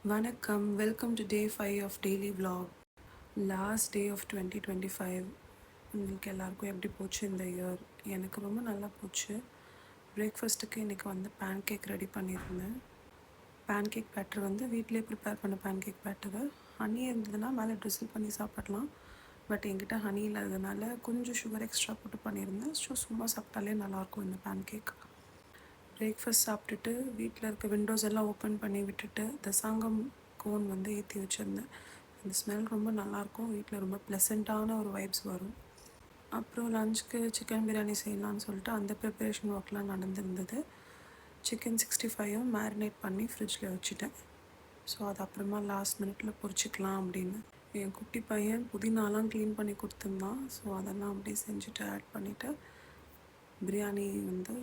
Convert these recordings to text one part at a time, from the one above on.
வணக்கம், welcome to day 5 of daily vlog. Last day of 2025. உங்களுக்கு எல்லாருக்கும் எப்படி போச்சு இந்த இயர்? எனக்கு ரொம்ப நல்லா போச்சு. பிரேக்ஃபாஸ்ட்டுக்கு இன்றைக்கி வந்து பேன் கேக் ரெடி பண்ணியிருந்தேன். பேன் கேக் பேட்டர் வந்து வீட்டிலே ப்ரிப்பேர் பண்ண பேன் கேக் பேட்டரு. ஹனி இருந்ததுன்னா மேலே ட்ரிசில் பண்ணி சாப்பிடலாம். பட் என்கிட்ட ஹனி இல்லாததுனால கொஞ்சம் சுகர் எக்ஸ்ட்ரா போட்டு பண்ணியிருந்தேன். ஸோ சும்மா சாப்பிட்டாலே நல்லாயிருக்கும் இந்த பேன் கேக். பிரேக்ஃபாஸ்ட் சாப்பிட்டுட்டு வீட்டில் இருக்க விண்டோஸ் எல்லாம் ஓப்பன் பண்ணி விட்டுட்டு தசாங்கம் கோன் வந்து ஏற்றி வச்சுருந்தேன். அந்த ஸ்மெல் ரொம்ப நல்லாயிருக்கும். வீட்டில் ரொம்ப ப்ளசண்ட்டான ஒரு வைப்ஸ் வரும். அப்புறம் லஞ்சுக்கு சிக்கன் பிரியாணி செய்யலான்னு சொல்லிட்டு அந்த ப்ரிப்பரேஷன் ஒர்க்லாம் நடந்திருந்தது. சிக்கன் 65 மேரினேட் பண்ணி ஃப்ரிட்ஜில் வச்சுட்டேன். ஸோ அது அப்புறமா லாஸ்ட் மினிட்ல பொரிச்சிக்கலாம் அப்படின்னு. என் குட்டி பையன் புதினாலாம் க்ளீன் பண்ணி கொடுத்துருந்தான். ஸோ அதெல்லாம் அப்படியே செஞ்சுட்டு ஆட் பண்ணிவிட்டு பிரியாணி வந்து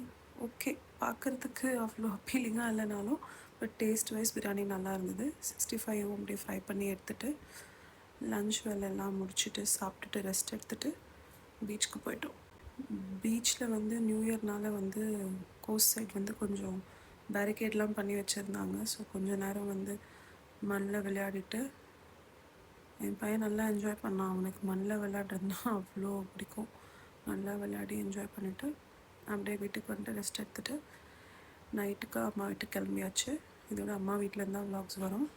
ஓகே, பார்க்குறதுக்கு அவ்வளோ அப்பீலிங்காக இல்லைனாலும் பட் டேஸ்ட் வைஸ் பிரியாணி நல்லா இருந்தது. 65 அப்படியே ஃப்ரை பண்ணி எடுத்துகிட்டு லன்ச் வேலையெல்லாம் முடிச்சுட்டு சாப்பிட்டுட்டு ரெஸ்ட் எடுத்துகிட்டு பீச்சுக்கு போயிட்டோம். பீச்சில் வந்து நியூ இயர்னால் வந்து கோஸ்ட் சைட் வந்து கொஞ்சம் பேரிகேட்லாம் பண்ணி வச்சுருந்தாங்க. ஸோ கொஞ்சம் நேரம் வந்து மண்ணில் விளையாடிட்டு என் பையன் நல்லா என்ஜாய் பண்ணான். அவனுக்கு மண்ணில் விளையாடுறதுனா அவ்வளோ பிடிக்கும். நல்லா விளையாடி என்ஜாய் பண்ணிவிட்டு அப்படியே வீட்டுக்கு வந்துட்டு ரெஸ்ட் எடுத்துகிட்டு நைட்டுக்கு அம்மா வீட்டுக்கு கிளம்பியாச்சு. இதோட அம்மா வீட்டிலேருந்து தான் vlogs வரும்.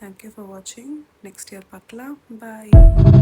தேங்க்யூ ஃபார் வாட்சிங். நெக்ஸ்ட் இயர் பார்க்கலாம். பாய்.